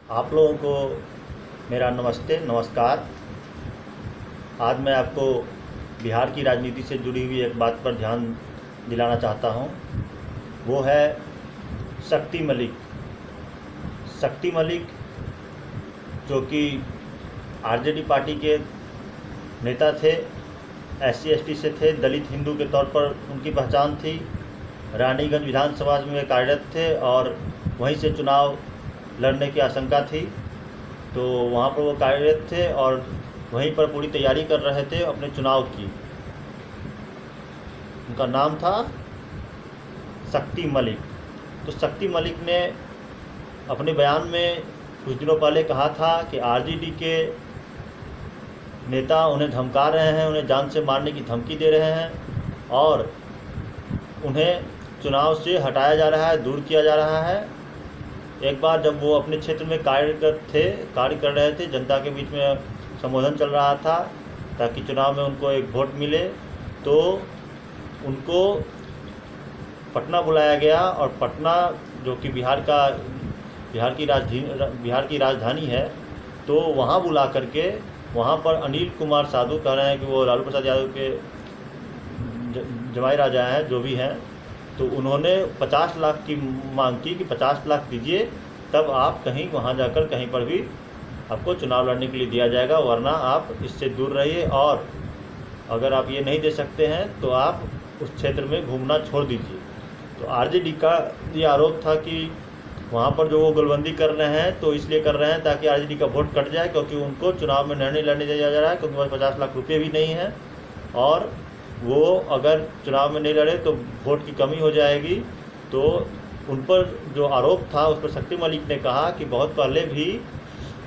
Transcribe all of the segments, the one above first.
आप लोगों को मेरा नमस्ते नमस्कार। आज मैं आपको बिहार की राजनीति से जुड़ी हुई एक बात पर ध्यान दिलाना चाहता हूं। वो है शक्ति मलिक। शक्ति मलिक जो कि आरजेडी पार्टी के नेता थे, SC ST से थे, दलित हिंदू के तौर पर उनकी पहचान थी। रानीगंज विधानसभा में वे कार्यरत थे और वहीं से चुनाव लड़ने की आशंका थी, तो वहाँ पर वो कार्यरत थे और वहीं पर पूरी तैयारी कर रहे थे अपने चुनाव की। उनका नाम था शक्ति मलिक। तो शक्ति मलिक ने अपने बयान में कुछ दिनों पहले कहा था कि आरजेडी के नेता उन्हें धमका रहे हैं, उन्हें जान से मारने की धमकी दे रहे हैं और उन्हें चुनाव से हटाया जा रहा है, दूर किया जा रहा है। एक बार जब वो अपने क्षेत्र में कार्य कर रहे थे, जनता के बीच में संबोधन चल रहा था ताकि चुनाव में उनको एक वोट मिले, तो उनको पटना बुलाया गया और पटना जो कि बिहार की राजधानी है, तो वहाँ बुला करके वहाँ पर अनिल कुमार साधु कह रहे हैं कि वो लालू प्रसाद यादव के जमाई राजा हैं, जो भी हैं, तो उन्होंने 50 लाख की मांग की कि 50 लाख दीजिए, तब आप कहीं वहाँ जाकर कहीं पर भी आपको चुनाव लड़ने के लिए दिया जाएगा, वरना आप इससे दूर रहिए और अगर आप ये नहीं दे सकते हैं तो आप उस क्षेत्र में घूमना छोड़ दीजिए। तो आरजेडी का ये आरोप था कि वहाँ पर जो वो गोलबंदी कर रहे हैं तो इसलिए कर रहे हैं ताकि आरजेडी का वोट कट जाए, क्योंकि उनको चुनाव में नहीं लड़ने दिया जा रहा है, क्योंकि 50 लाख रुपये भी नहीं है और वो अगर चुनाव में नहीं लड़े तो वोट की कमी हो जाएगी। तो उन पर जो आरोप था उस पर शक्ति मलिक ने कहा कि बहुत पहले भी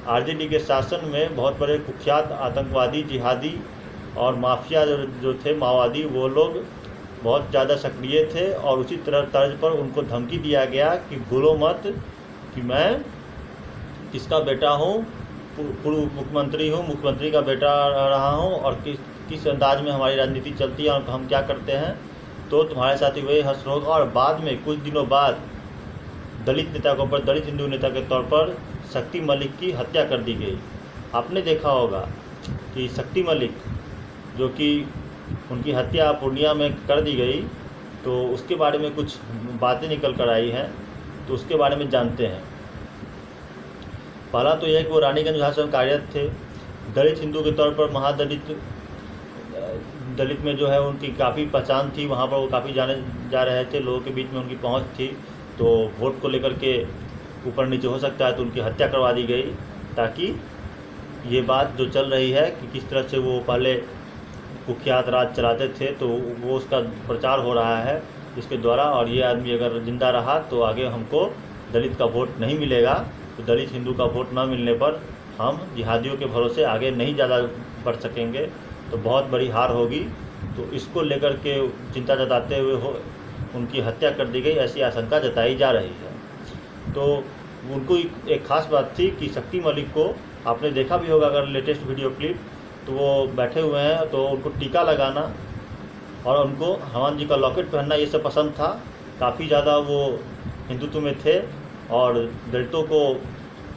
आरजेडी के शासन में बहुत बड़े कुख्यात आतंकवादी, जिहादी और माफिया जो थे, माओवादी, वो लोग बहुत ज़्यादा सक्रिय थे और उसी तरह तर्ज पर उनको धमकी दिया गया कि भूलो मत कि मैं किसका बेटा हूँ, पूर्व मुख्यमंत्री हूँ, मुख्यमंत्री का बेटा रहा हूँ और किस अंदाज में हमारी राजनीति चलती है और हम क्या करते हैं, तो तुम्हारे साथ ही वही हश्र होगा। और बाद में कुछ दिनों बाद दलित हिंदू नेता के तौर पर शक्ति मलिक की हत्या कर दी गई। आपने देखा होगा कि शक्ति मलिक जो कि उनकी हत्या पूर्णिया में कर दी गई, तो उसके बारे में कुछ बातें निकल कर आई हैं, तो उसके बारे में जानते हैं। पहला तो यह कि वो रानीगंज विधानसभा में कार्यरत थे, दलित हिंदू के तौर पर दलित में जो है उनकी काफ़ी पहचान थी, वहाँ पर वो काफ़ी जाने जा रहे थे, लोगों के बीच में उनकी पहुँच थी, तो वोट को लेकर के ऊपर नीचे हो सकता है, तो उनकी हत्या करवा दी गई ताकि ये बात जो चल रही है कि किस तरह से वो पहले कुख्यात राज चलाते थे, तो वो उसका प्रचार हो रहा है इसके द्वारा। और ये आदमी अगर ज़िंदा रहा तो आगे हमको दलित का वोट नहीं मिलेगा, तो दलित हिंदू का वोट न मिलने पर हम जिहादियों के भरोसे आगे नहीं ज़्यादा बढ़ सकेंगे, तो बहुत बड़ी हार होगी। तो इसको लेकर के चिंता जताते हुए उनकी हत्या कर दी गई, ऐसी आशंका जताई जा रही है। तो उनको एक ख़ास बात थी कि शक्ति मलिक को आपने देखा भी होगा अगर लेटेस्ट वीडियो क्लिप, तो वो बैठे हुए हैं, तो उनको टीका लगाना और उनको हनुमान जी का लॉकेट पहनना ये सब पसंद था। काफ़ी ज़्यादा वो हिंदुत्व में थे और दलितों को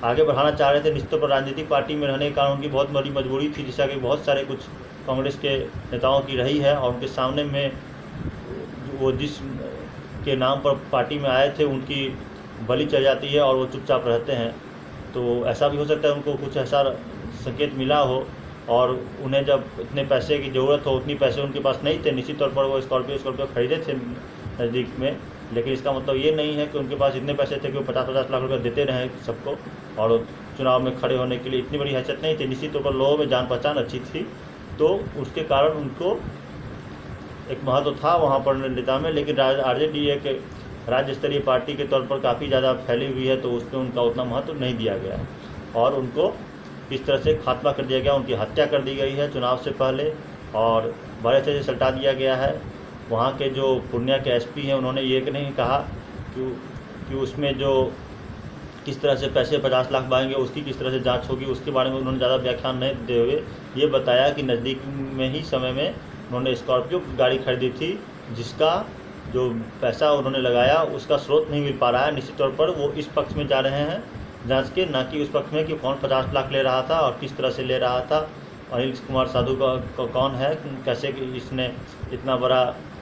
आगे बढ़ाना चाह रहे थे। निश्चित पर राजनीतिक पार्टी में रहने के कारण उनकी बहुत बड़ी मजबूरी थी, जैसा कि बहुत सारे कुछ कांग्रेस के नेताओं की रही है, और उनके सामने में वो जिस के नाम पर पार्टी में आए थे उनकी बलि चल जाती है और वो चुपचाप रहते हैं। तो ऐसा भी हो सकता है उनको कुछ ऐसा संकेत मिला हो और उन्हें जब इतने पैसे की ज़रूरत हो, उतनी पैसे उनके पास नहीं थे। निश्चित तौर पर वो स्कॉर्पियो खरीदे थे नज़दीक में, लेकिन इसका मतलब ये नहीं है कि उनके पास इतने पैसे थे कि वो 50-50 लाख रुपये देते रहे सबको, और चुनाव में खड़े होने के लिए इतनी बड़ी हैसियत नहीं थी। निश्चित तौर पर लोगों में जान पहचान अच्छी थी, तो उसके कारण उनको एक महत्व था वहाँ पर नेता में। लेकिन आरजेडी एक राज्य स्तरीय पार्टी के तौर पर काफ़ी ज़्यादा फैली हुई है, तो उसमें उनका उतना महत्व नहीं दिया गया और उनको इस तरह से खात्मा कर दिया गया। उनकी हत्या कर दी गई है चुनाव से पहले और बड़े अच्छे से सल्टा दिया गया है। वहाँ के जो पूर्णिया के SP हैं, उन्होंने ये नहीं कहा कि उसमें जो किस तरह से पैसे 50 लाख मांगेंगे उसकी किस तरह से जांच होगी, उसके बारे में उन्होंने ज़्यादा व्याख्यान नहीं देते हुए ये बताया कि नज़दीक में ही समय में उन्होंने स्कॉर्पियो गाड़ी खरीदी थी, जिसका जो पैसा उन्होंने लगाया उसका स्रोत नहीं मिल पा रहा है। निश्चित तौर पर वो इस पक्ष में जा रहे हैं जांच के, ना कि उस पक्ष में कि कौन 50 लाख ले रहा था और किस तरह से ले रहा था, अनिल कुमार साधु का कौन है, कैसे इसने इतना बड़ा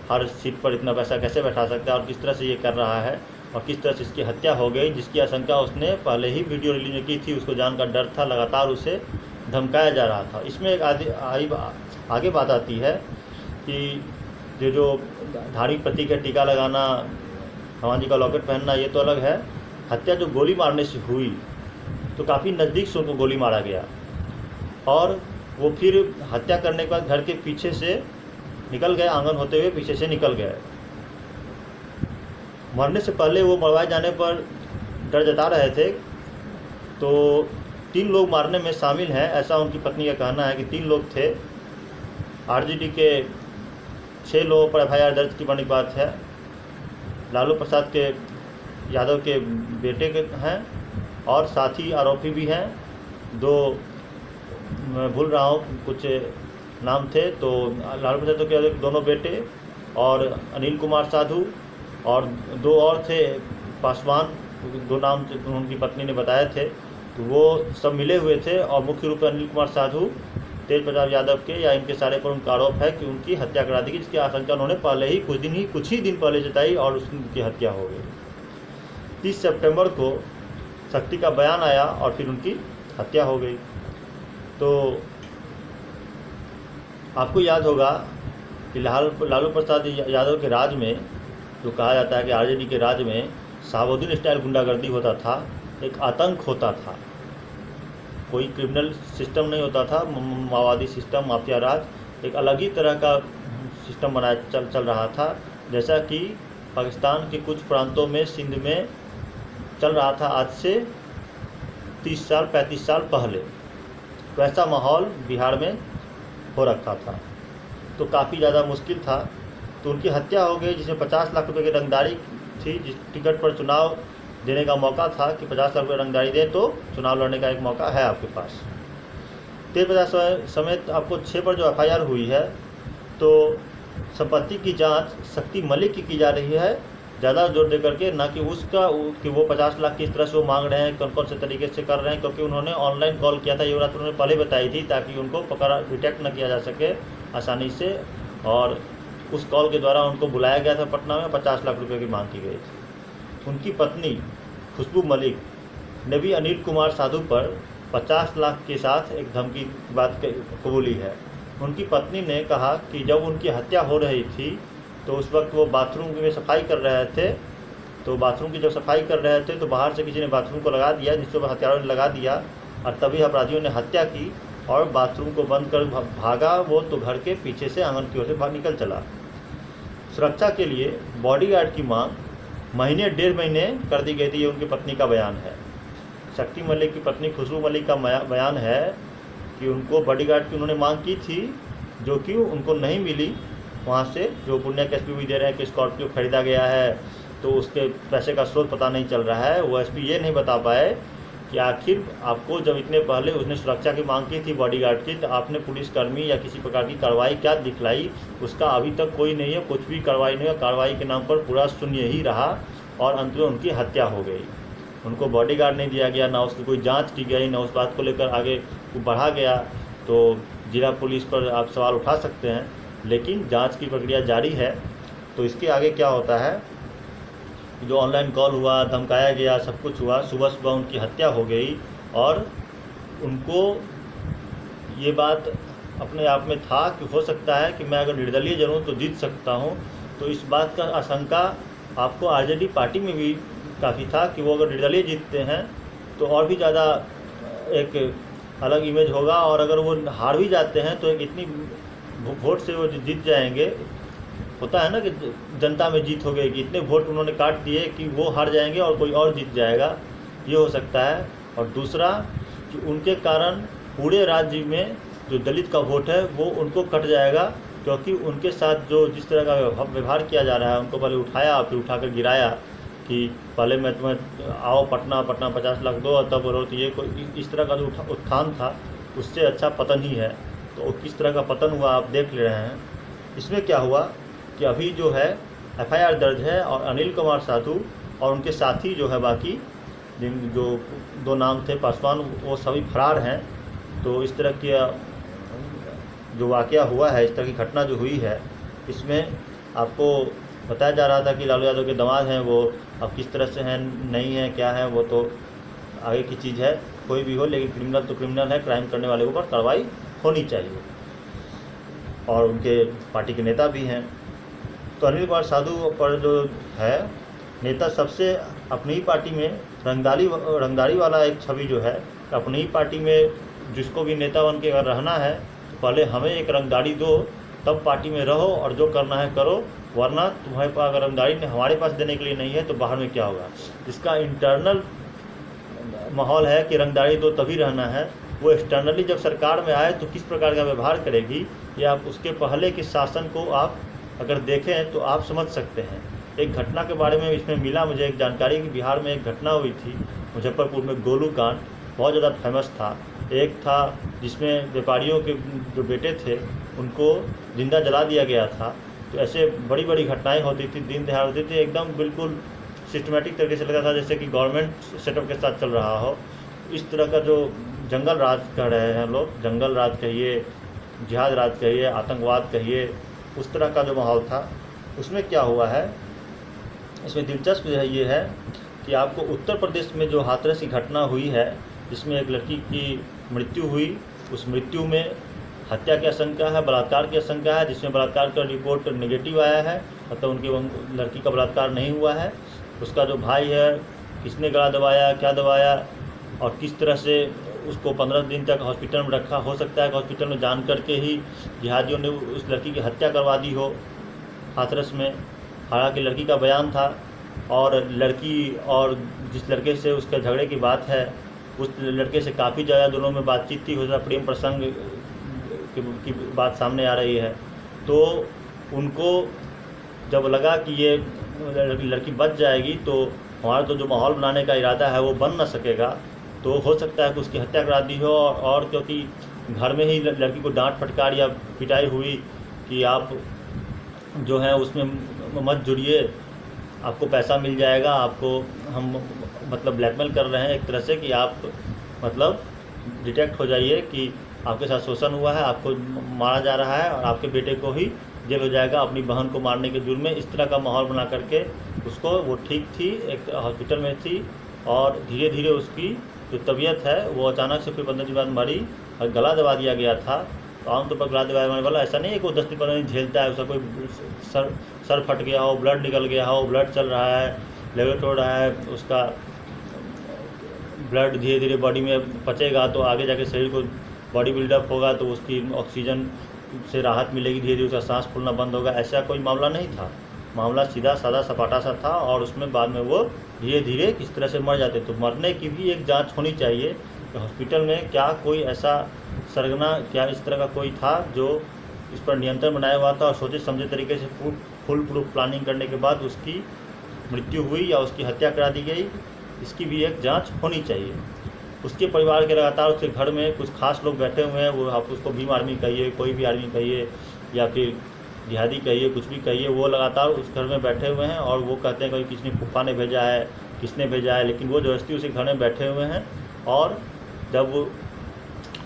हर सीट पर इतना पैसा कैसे बैठा सकता है और किस तरह से ये कर रहा है और किस तरह से इसकी हत्या हो गई, जिसकी आशंका उसने पहले ही वीडियो रिलीज में की थी। उसको जान का डर था, लगातार उसे धमकाया जा रहा था। इसमें एक आगे बात आती है कि ये जो धार्मिक प्रतीक का टीका लगाना, हनुमान जी का लॉकेट पहनना, ये तो अलग है। हत्या जो गोली मारने से हुई तो काफ़ी नज़दीक से उनको गोली मारा गया और वो फिर हत्या करने के बाद घर के पीछे से निकल गए, आंगन होते हुए पीछे से निकल गए। मरने से पहले वो मरवाए जाने पर डर जता रहे थे। तो 3 लोग मारने में शामिल हैं, ऐसा उनकी पत्नी का कहना है कि 3 लोग थे। आरजेडी के 6 लोगों पर FIR दर्ज की बड़ी बात है। लालू प्रसाद के यादव के बेटे के हैं और साथी आरोपी भी हैं। 2 मैं भूल रहा हूँ कुछ नाम थे, तो लालू प्रसाद के दोनों बेटे और अनिल कुमार साधु और 2 और थे पासवान, 2 नाम उनकी पत्नी ने बताए थे। तो वो सब मिले हुए थे और मुख्य रूप से अनिल कुमार साधु, तेज प्रताप यादव के या इनके सारे पर उनका आरोप है कि उनकी हत्या करा दी गई, जिसकी आशंका उन्होंने पहले ही कुछ ही दिन पहले जताई और उनकी हत्या हो गई। 30 सितंबर को शक्ति का बयान आया और फिर उनकी हत्या हो गई। तो आपको याद होगा कि लालू प्रसाद यादव के राज में जो कहा जाता है कि आरजेडी के राज में शहाबुद्दीन स्टाइल गुंडागर्दी होता था, एक आतंक होता था। कोई क्रिमिनल सिस्टम नहीं होता था, माओवादी सिस्टम, माफिया राज, एक अलग ही तरह का सिस्टम बनाया चल रहा था, जैसा कि पाकिस्तान के कुछ प्रांतों में, सिंध में चल रहा था आज से 30 साल 35 साल पहले। वैसा माहौल बिहार में हो रखा था, तो काफ़ी ज़्यादा मुश्किल था। तो उनकी हत्या हो गई, जिसमें 50 लाख रुपए की रंगदारी थी। जिस टिकट पर चुनाव देने का मौका था कि 50 लाख रुपये रंगदारी दें तो चुनाव लड़ने का एक मौका है आपके पास। तेज प्रताप समेत आपको 6 पर जो FIR हुई है, तो संपत्ति की जांच शक्ति मलिक की जा रही है, ज़्यादा जोर दे करके, ना कि उसका कि वो 50 लाख किस तरह से वो मांग रहे हैं, कौन कौन से तरीके से कर रहे हैं, क्योंकि उन्होंने ऑनलाइन कॉल किया था। ये बात उन्होंने पहले बताई थी ताकि उनको डिटेक्ट न किया जा सके आसानी से, और उस कॉल के द्वारा उनको बुलाया गया था पटना में, 50 लाख रुपये की मांग की गई थी। उनकी पत्नी खुशबू मलिक ने भी अनिल कुमार साधु पर 50 लाख के साथ एक धमकी बात कबूली है। उनकी पत्नी ने कहा कि जब उनकी हत्या हो रही थी तो उस वक्त वो बाथरूम में सफाई कर रहे थे। तो बाथरूम की जब सफाई कर रहे थे तो बाहर से किसी ने बाथरूम को लगा दिया, जिसके बाद हत्यारों ने लगा दिया और तभी अपराधियों ने हत्या की और बाथरूम को बंद कर भागा वो, तो घर के पीछे से आंगन की ओर से बाहर निकल चला। सुरक्षा के लिए बॉडीगार्ड की मांग महीने 1.5 महीने कर दी गई थी, ये उनकी पत्नी का बयान है। शक्ति मलिक की पत्नी खुशबू मलिक का बयान है कि उनको बॉडीगार्ड की उन्होंने मांग की थी, जो कि उनको नहीं मिली। वहाँ से जो पुण्य के एसपी भी दे रहे हैं कि स्कॉर्पियो खरीदा गया है, तो उसके पैसे का स्रोत पता नहीं चल रहा है। वो एसपी ये नहीं बता पाए कि आखिर आपको जब इतने पहले उसने सुरक्षा की मांग की थी बॉडीगार्ड की, तो आपने पुलिसकर्मी या किसी प्रकार की कार्रवाई क्या दिखलाई, उसका अभी तक कोई नहीं है, कुछ भी कार्रवाई नहीं है। कार्रवाई के नाम पर पूरा शून्य ही रहा और अंत में उनकी हत्या हो गई। उनको बॉडीगार्ड नहीं दिया गया, ना उसकी कोई जांच की गई, ना उस बात को लेकर आगे बढ़ा गया। तो जिला पुलिस पर आप सवाल उठा सकते हैं, लेकिन जांच की प्रक्रिया जारी है। तो इसके आगे क्या होता है, जो ऑनलाइन कॉल हुआ, धमकाया गया, सब कुछ हुआ, सुबह सुबह उनकी हत्या हो गई और उनको ये बात अपने आप में था कि हो सकता है कि मैं अगर निर्दलीय जनूँ तो जीत सकता हूँ। तो इस बात का आशंका आपको आरजेडी पार्टी में भी काफ़ी था कि वो अगर निर्दलीय जीतते हैं तो और भी ज़्यादा एक अलग इमेज होगा, और अगर वो हार भी जाते हैं तो एक इतनी वोट से वो जीत जाएंगे। होता है ना कि जनता में जीत हो गई कि इतने वोट उन्होंने काट दिए कि वो हार जाएंगे और कोई और जीत जाएगा, ये हो सकता है। और दूसरा कि उनके कारण पूरे राज्य में जो दलित का वोट है वो उनको कट जाएगा, क्योंकि उनके साथ जो जिस तरह का व्यवहार किया जा रहा है, उनको पहले उठाया फिर उठाकर गिराया कि पहले मैं तुम्हें आओ पटना 50 लाख दो और तब बोलो, तो ये कोई इस तरह का जो उत्थान था उससे अच्छा पतन ही है। तो किस तरह का पतन हुआ आप देख ले रहे हैं। इसमें क्या हुआ कि अभी जो है FIR दर्ज है और अनिल कुमार साधु और उनके साथी जो है बाकी जिन जो 2 नाम थे पासवान, वो सभी फरार हैं। तो इस तरह की जो वाक़या हुआ है, इस तरह की घटना जो हुई है, इसमें आपको बताया जा रहा था कि लालू यादव के दामाद हैं वो, अब किस तरह से हैं नहीं हैं क्या है वो तो आगे की चीज़ है, कोई भी हो, लेकिन क्रिमिनल तो क्रिमिनल है, क्राइम करने वाले के ऊपर कार्रवाई होनी चाहिए। और उनके पार्टी के नेता भी हैं। तो अनिल कुमार साधु पर जो है नेता, सबसे अपनी ही पार्टी में रंगदारी वाला एक छवि जो है, अपनी ही पार्टी में जिसको भी नेता बन के अगर रहना है तो पहले हमें एक रंगदारी दो, तब पार्टी में रहो और जो करना है करो, वरना तुम्हारे पास अगर रंगदारी हमारे पास देने के लिए नहीं है तो बाहर में क्या होगा। इसका इंटरनल माहौल है कि रंगदारी दो तभी रहना है, वो एक्सटर्नली जब सरकार में आए तो किस प्रकार का व्यवहार करेगी, या आप उसके पहले के शासन को आप अगर देखें तो आप समझ सकते हैं। एक घटना के बारे में इसमें मिला मुझे एक जानकारी कि बिहार में एक घटना हुई थी मुजफ्फरपुर में, गोलू कांड, बहुत ज़्यादा फेमस था। एक था जिसमें व्यापारियों के जो बेटे थे उनको जिंदा जला दिया गया था। तो ऐसे बड़ी बड़ी घटनाएं होती थी, दिन दहाड़े होती थी, एकदम बिल्कुल सिस्टमेटिक तरीके से लगता था जैसे कि गवर्नमेंट सेटअप के साथ चल रहा हो। इस तरह का जो जंगल राज कह रहे हैं लोग, जंगल राज कहिए, जिहाद राज कहिए, आतंकवाद कहिए, उस तरह का जो माहौल था। उसमें क्या हुआ है, इसमें दिलचस्प ये है कि आपको उत्तर प्रदेश में जो हाथरस की घटना हुई है, जिसमें एक लड़की की मृत्यु हुई, उस मृत्यु में हत्या की आशंका है, बलात्कार की आशंका है, जिसमें बलात्कार का रिपोर्ट नेगेटिव आया है, मतलब उनकी लड़की का बलात्कार नहीं हुआ है। उसका जो भाई है, किसने गला दबाया, क्या दबाया और किस तरह से उसको 15 दिन तक हॉस्पिटल में रखा, हो सकता है कि हॉस्पिटल में जान करके ही जिहादियों ने उस लड़की की हत्या करवा दी हो हाथरस में। हालांकि लड़की का बयान था, और लड़की और जिस लड़के से उसके झगड़े की बात है, उस लड़के से काफ़ी ज़्यादा दोनों में बातचीत थी, हो सकता प्रेम प्रसंग की बात सामने आ रही है। तो उनको जब लगा कि ये लड़की बच जाएगी तो हमारा तो जो माहौल बनाने का इरादा है वो बन ना सकेगा, तो हो सकता है कि उसकी हत्या करा दी हो। और क्योंकि घर में ही लड़की को डांट फटकार या पिटाई हुई कि आप जो है उसमें मत जुड़िए, आपको पैसा मिल जाएगा, आपको हम मतलब ब्लैकमेल कर रहे हैं एक तरह से कि आप मतलब डिटेक्ट हो जाइए कि आपके साथ शोषण हुआ है, आपको मारा जा रहा है और आपके बेटे को ही जेल हो जाएगा अपनी बहन को मारने के जुर्म में। इस तरह का माहौल बना करके उसको, वो ठीक थी, एक हॉस्पिटल में थी, और धीरे धीरे उसकी जो तबीयत है वो अचानक से फिर 15 दिन बाद मरी और गला दबा दिया गया था। तो आमतौर पर गला दबाने वाला ऐसा नहीं है कि वो 10 दिन 15 दिन झेलता है, उसका कोई सर फट गया हो, ब्लड निकल गया हो, ब्लड चल रहा है, लेवल तोड़ रहा है, उसका ब्लड धीरे धीरे बॉडी में पचेगा तो आगे जाके शरीर को बॉडी बिल्डअप होगा, तो उसकी ऑक्सीजन से राहत मिलेगी, धीरे धीरे उसका सांस फूलना बंद होगा। ऐसा कोई मामला नहीं था, मामला सीधा साधा सपाटा सा था, और उसमें बाद में वो धीरे धीरे किस तरह से मर जाते। तो मरने की भी एक जांच होनी चाहिए कि हॉस्पिटल में क्या कोई ऐसा सरगना, क्या इस तरह का कोई था जो इस पर नियंत्रण बनाया हुआ था और सोचे समझे तरीके से फुल प्रूफ प्लानिंग करने के बाद उसकी मृत्यु हुई या उसकी हत्या करा दी गई, इसकी भी एक जांच होनी चाहिए। उसके परिवार के लगातार उसके घर में कुछ खास लोग बैठे हुए हैं, वो आप उसको भीम आर्मी कहिए, कोई भी आर्मी कहिए या फिर जिहादी कहिए, कुछ भी कहिए, वो लगातार उस घर में बैठे हुए हैं और वो कहते हैं कि किसने फूफा ने भेजा है, किसने भेजा है, लेकिन वो ज़बरदस्ती उसी घर में बैठे हुए हैं। और जब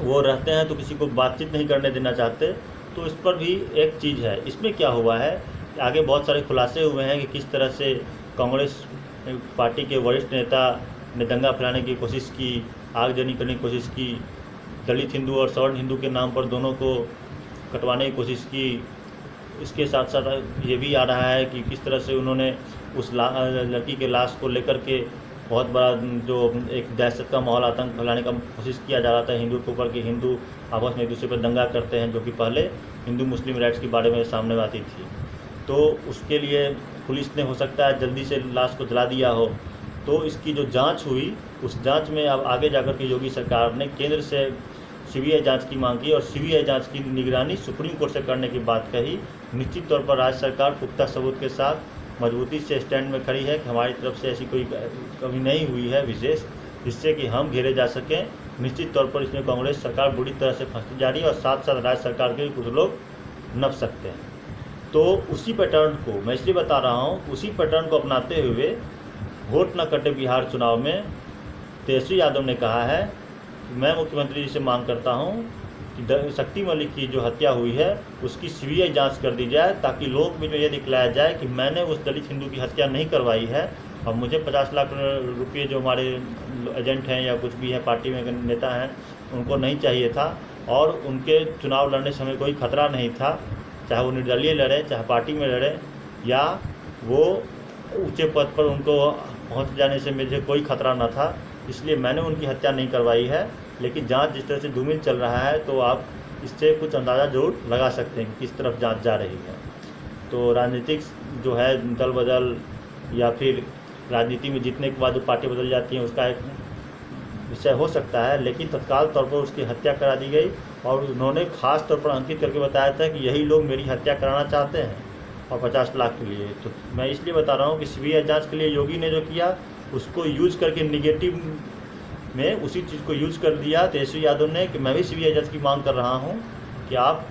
वो रहते हैं तो किसी को बातचीत नहीं करने देना चाहते। तो इस पर भी एक चीज़ है। इसमें क्या हुआ है, आगे बहुत सारे खुलासे हुए हैं कि किस तरह से कांग्रेस पार्टी के वरिष्ठ नेता ने दंगा फैलाने की कोशिश की, आगजनी करने की कोशिश की, दलित हिंदू और सवर्ण हिंदू के नाम पर दोनों को कटवाने की कोशिश की। इसके साथ साथ ये भी आ रहा है कि किस तरह से उन्होंने उस लड़की के लाश को लेकर के बहुत बड़ा जो एक दहशत का माहौल, आतंक फैलाने का कोशिश किया जा रहा था हिंदू के ऊपर, कि हिंदू आपस में एक दूसरे पर दंगा करते हैं, जो कि पहले हिंदू मुस्लिम राइट्स के बारे में सामने आती थी। तो उसके लिए पुलिस ने हो सकता है जल्दी से लाश को जला दिया हो। तो इसकी जो जांच हुई, उस जांच में अब आगे जाकर के योगी सरकार ने केंद्र से सीबीआई जांच की मांग की और सीबीआई जांच की निगरानी सुप्रीम कोर्ट से करने की बात कही। निश्चित तौर पर राज्य सरकार पुख्ता सबूत के साथ मजबूती से स्टैंड में खड़ी है कि हमारी तरफ से ऐसी कोई कमी नहीं हुई है विशेष, जिससे कि हम घेरे जा सकें। निश्चित तौर पर इसमें कांग्रेस सरकार बुरी तरह से फंसती जा रही है और साथ साथ राज्य सरकार के कुछ लोग नप सकते हैं। तो उसी पैटर्न को मैं इसलिए बता रहा हूँ, उसी पैटर्न को अपनाते हुए वोट न कटे बिहार चुनाव में तेजस्वी यादव ने कहा है कि मैं मुख्यमंत्री जी से मांग करता हूं कि शक्ति मलिक की जो हत्या हुई है उसकी सीबीआई जांच कर दी जाए, ताकि लोग में जो ये दिखलाया जाए कि मैंने उस दलित हिंदू की हत्या नहीं करवाई है और मुझे 50 लाख रुपये जो हमारे एजेंट हैं या कुछ भी है पार्टी में नेता हैं उनको नहीं चाहिए था, और उनके चुनाव लड़ने समय कोई खतरा नहीं था, चाहे वो निर्दलीय लड़े, चाहे पार्टी में लड़े, या वो ऊंचे पद पर उनको पहुंच जाने से मुझे कोई खतरा न था, इसलिए मैंने उनकी हत्या नहीं करवाई है। लेकिन जांच जिस तरह से धूमिल चल रहा है तो आप इससे कुछ अंदाज़ा जरूर लगा सकते हैं कि किस तरफ जांच जा रही है। तो राजनीतिक जो है दल बदल या फिर राजनीति में जीतने के बाद जो पार्टी बदल जाती है उसका एक विषय हो सकता है, लेकिन तत्काल तौर पर उसकी हत्या करा दी गई और उन्होंने ख़ास तौर पर अंकित करके बताया था कि यही लोग मेरी हत्या कराना चाहते हैं और 50 लाख के लिए। तो मैं इसलिए बता रहा हूँ कि सीबीआई जांच के लिए योगी ने जो किया उसको यूज़ करके निगेटिव में उसी चीज़ को यूज़ कर दिया तेजस्वी यादव ने कि मैं भी सीबीआई जांच की मांग कर रहा हूँ कि आप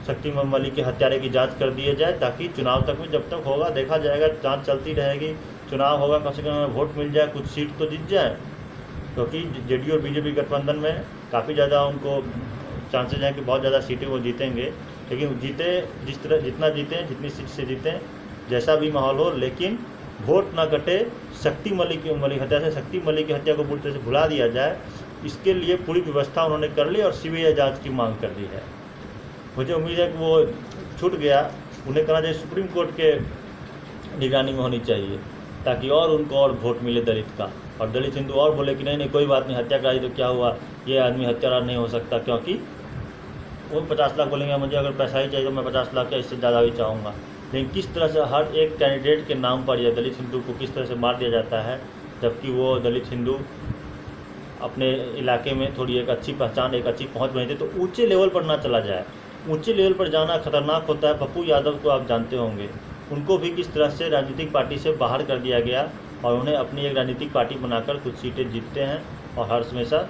शक्ति मलिक के हत्यारे की जांच कर दिए जाए, ताकि चुनाव तक में जब तक होगा देखा जाएगा, जांच चलती रहेगी, चुनाव होगा, कम से कम वोट मिल जाए, कुछ सीट तो जीत जाए, क्योंकि जेडीयू और बीजेपी गठबंधन में काफ़ी ज़्यादा उनको चांसेस हैं कि बहुत ज़्यादा सीटें वो जीतेंगे। लेकिन जीते जितना जीतें, जितनी सीट से जीतें, जैसा भी माहौल हो, लेकिन वोट ना कटे, शक्ति मलिक हत्या से शक्ति मलिक की हत्या को पूरी तरह से भुला दिया जाए, इसके लिए पूरी व्यवस्था उन्होंने कर ली और सीबीआई जांच की मांग कर दी है। मुझे उम्मीद है कि वो छूट गया, उन्हें करना चाहिए सुप्रीम कोर्ट के निगरानी में होनी चाहिए, ताकि और उनको और वोट मिले दलित का, और दलित हिंदू और बोले कि नहीं कोई बात नहीं, हत्या कराई तो क्या हुआ, ये आदमी हत्यारा नहीं हो सकता, क्योंकि वो 50 लाख बोलेंगे, मुझे अगर पैसा ही चाहिए तो मैं 50 लाख या इससे ज़्यादा भी चाहूँगा। लेकिन किस तरह से हर एक कैंडिडेट के नाम पर या दलित हिंदू को किस तरह से मार दिया जाता है, जबकि वो दलित हिंदू अपने इलाके में थोड़ी एक अच्छी पहचान, एक अच्छी पहुँच बनी थी। तो ऊँचे लेवल पर ना चला जाए, ऊँचे लेवल पर जाना खतरनाक होता है। पप्पू यादव को आप जानते होंगे, उनको भी किस तरह से राजनीतिक पार्टी से बाहर कर दिया गया और उन्हें अपनी एक राजनीतिक पार्टी बनाकर कुछ सीटें जीतते हैं और हर हमेशा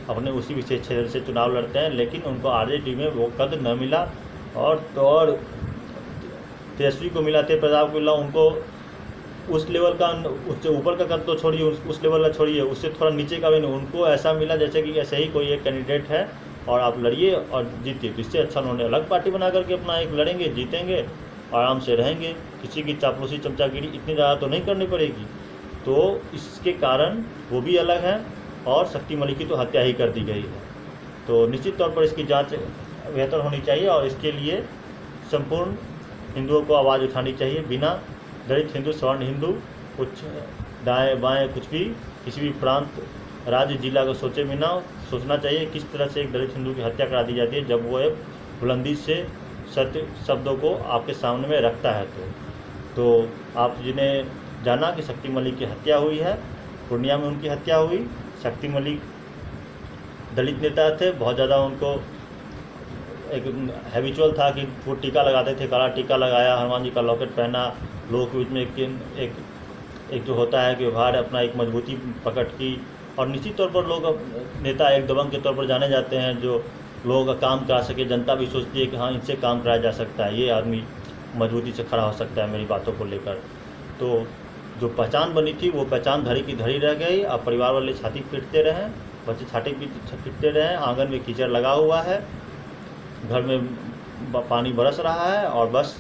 अपने उसी विशेष क्षेत्र से चुनाव लड़ते हैं, लेकिन उनको आरजेडी में वो कद न मिला और तेजस्वी को मिला, तेज प्रताप को मिला, उनको उस लेवल का, उससे ऊपर का कद तो छोड़िए, उस लेवल का छोड़िए, उससे थोड़ा नीचे का भी नहीं, उनको ऐसा मिला जैसे कि ऐसे ही कोई एक कैंडिडेट है और आप लड़िए और जीतिए। तो इससे अच्छा उन्होंने अलग पार्टी बना करके अपना एक लड़ेंगे, जीतेंगे, आराम से रहेंगे, किसी की चापलूसी चमचागिरी इतनी ज़्यादा तो नहीं करनी पड़ेगी। तो इसके कारण वो भी अलग है और शक्ति मलिक की तो हत्या ही कर दी गई है। तो निश्चित तौर पर इसकी जांच बेहतर होनी चाहिए और इसके लिए संपूर्ण हिंदुओं को आवाज़ उठानी चाहिए, बिना दलित हिंदू, सवर्ण हिंदू, कुछ दाएँ बाएँ, कुछ भी किसी भी प्रांत, राज्य, जिला को सोचे बिना सोचना चाहिए किस तरह से एक दलित हिंदू की हत्या करा दी जाती है जब वो एक बुलंदी से सत्य शब्दों को आपके सामने में रखता है। तो आप जिन्हें जाना कि शक्ति मलिक की हत्या हुई है, पूर्णिया में उनकी हत्या हुई। शक्ति मलिक दलित नेता थे, बहुत ज़्यादा उनको एक हैबिचुअल था कि वो टीका लगाते थे, काला टीका लगाया, हनुमान जी का लॉकेट पहना, लोगों के बीच में एक जो होता है कि व्यवहार अपना एक मजबूती पकड़ की, और निश्चित तौर पर लोग नेता एक दबंग के तौर पर जाने जाते हैं जो लोगों का काम करा सके। जनता भी सोचती है कि हाँ, इनसे काम कराया जा सकता है, ये आदमी मजबूती से खड़ा हो सकता है मेरी बातों को लेकर। तो जो पहचान बनी थी वो पहचान धरी की धरी रह गई। अब परिवार वाले छाती पीटते रहे, बच्चे छाती पीटते रहे, आंगन में कीचड़ लगा हुआ है, घर में पानी बरस रहा है और बस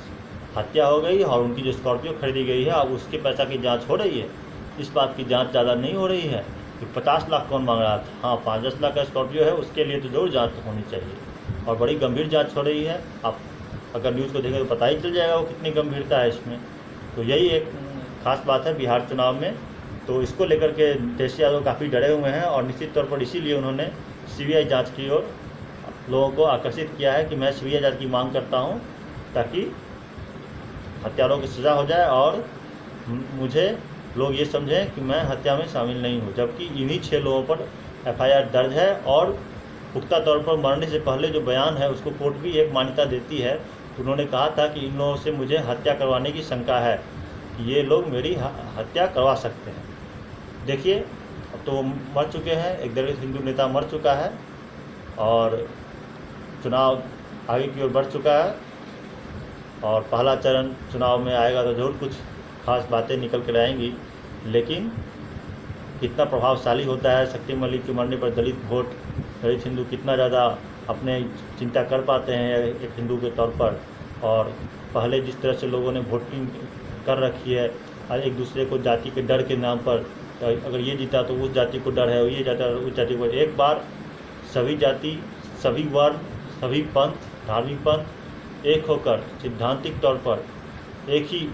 हत्या हो गई। और उनकी जो स्कॉर्पियो खरीदी गई है अब उसके पैसा की जांच हो रही है। इस बात की जांच ज़्यादा नहीं हो रही है कि 50 लाख कौन मांग रहा था। हाँ, 5-10 लाख का स्कॉर्पियो है, उसके लिए तो जरूर जांच होनी चाहिए और बड़ी गंभीर जांच हो रही है। आप अगर न्यूज़ को देखें तो पता ही चल जाएगा वो कितनी गंभीरता है इसमें। तो यही एक खास बात है बिहार चुनाव में। तो इसको लेकर के तेजस्वी यादव काफ़ी डरे हुए हैं और निश्चित तौर पर इसीलिए उन्होंने सीबीआई जांच की ओर लोगों को आकर्षित किया है कि मैं सीबीआई जांच की मांग करता हूं ताकि हत्यारों की सज़ा हो जाए और मुझे लोग ये समझें कि मैं हत्या में शामिल नहीं हूं। जबकि इन्हीं 6 लोगों पर एफआईआर दर्ज है और पुख्ता तौर पर मरने से पहले जो बयान है उसको कोर्ट भी एक मान्यता देती है। तो उन्होंने कहा था कि इन लोगों से मुझे हत्या करवाने की शंका है, ये लोग मेरी हत्या करवा सकते हैं। देखिए, अब तो मर चुके हैं, एक दलित हिंदू नेता मर चुका है और चुनाव आगे की ओर बढ़ चुका है और पहला चरण चुनाव में आएगा तो जरूर कुछ खास बातें निकल कर आएंगी। लेकिन कितना प्रभावशाली होता है। शक्ति मलिक के मरने पर दलित हिंदू कितना ज़्यादा अपने चिंता कर पाते हैं एक हिंदू के तौर पर। और पहले जिस तरह से लोगों ने वोटिंग कर रखी है और एक दूसरे को जाति के डर के नाम पर, तो अगर ये जीता तो उस जाति को डर है, ये जाता उस जाति को। एक बार सभी जाति, सभी वर्ण, सभी पंथ, धार्मिक पंथ एक होकर सिद्धांतिक तौर पर एक ही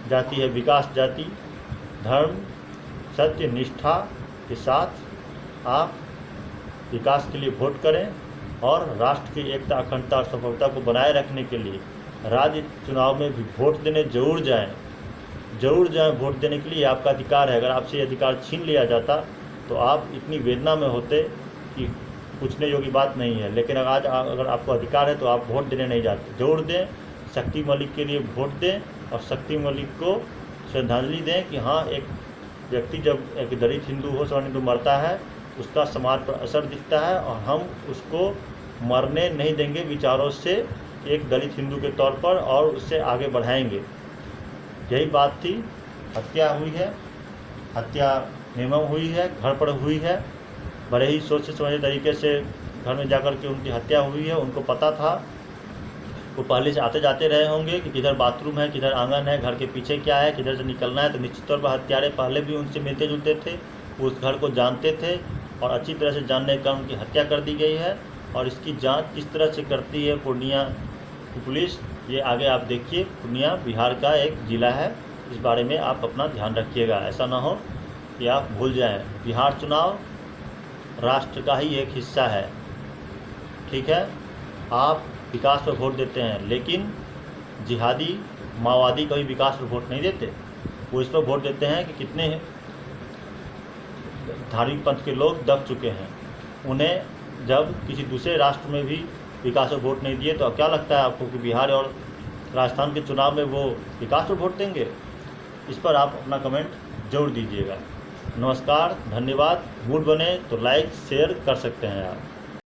जाति है, विकास जाति, धर्म, सत्य, निष्ठा के साथ आप विकास के लिए वोट करें और राष्ट्र की एकता, अखंडता और सफलता को बनाए रखने के लिए राज्य चुनाव में भी वोट देने जरूर जाएं वोट देने के लिए। आपका अधिकार है। अगर आपसे ये अधिकार छीन लिया जाता तो आप इतनी वेदना में होते कि पूछने योग्य बात नहीं है। लेकिन आज अगर आपको अधिकार है तो आप वोट देने नहीं जाते। जरूर दें, शक्ति मलिक के लिए वोट दें और शक्ति मलिक को श्रद्धांजलि दें कि हाँ, एक व्यक्ति जब एक दलित हिंदू हो, सवर्ण हिंदू मरता है, उसका समाज पर असर दिखता है और हम उसको मरने नहीं देंगे विचारों से एक दलित हिंदू के तौर पर, और उससे आगे बढ़ाएंगे। यही बात थी। हत्या हुई है, हत्या निर्मम हुई है, घर पर हुई है। बड़े ही सोच समझे तरीके से घर में जाकर के उनकी हत्या हुई है। उनको पता था, वो पहले से आते जाते रहे होंगे कि किधर बाथरूम है, किधर आंगन है, घर के पीछे क्या है, किधर से निकलना है। तो निश्चित तौर पर हत्यारे पहले भी उनसे मिलते जुलते थे, वो उस घर को जानते थे और अच्छी तरह से जानने का उनकी हत्या कर दी गई है। और इसकी जांच किस तरह से करती है पूर्णिया की पुलिस, ये आगे आप देखिए। पूर्णिया बिहार का एक ज़िला है, इस बारे में आप अपना ध्यान रखिएगा। ऐसा ना हो कि आप भूल जाएं। बिहार चुनाव राष्ट्र का ही एक हिस्सा है, ठीक है। आप विकास पर वोट देते हैं, लेकिन जिहादी माओवादी कभी विकास पर वोट नहीं देते। वो इस पर वोट देते हैं कि कितने धार्मिक पंथ के लोग दब चुके हैं। उन्हें जब किसी दूसरे राष्ट्र में भी विकास पर वोट नहीं दिए तो क्या लगता है आपको कि बिहार और राजस्थान के चुनाव में वो विकास पर वोट देंगे? इस पर आप अपना कमेंट जरूर दीजिएगा। नमस्कार, धन्यवाद। मूड बने तो लाइक शेयर कर सकते हैं आप।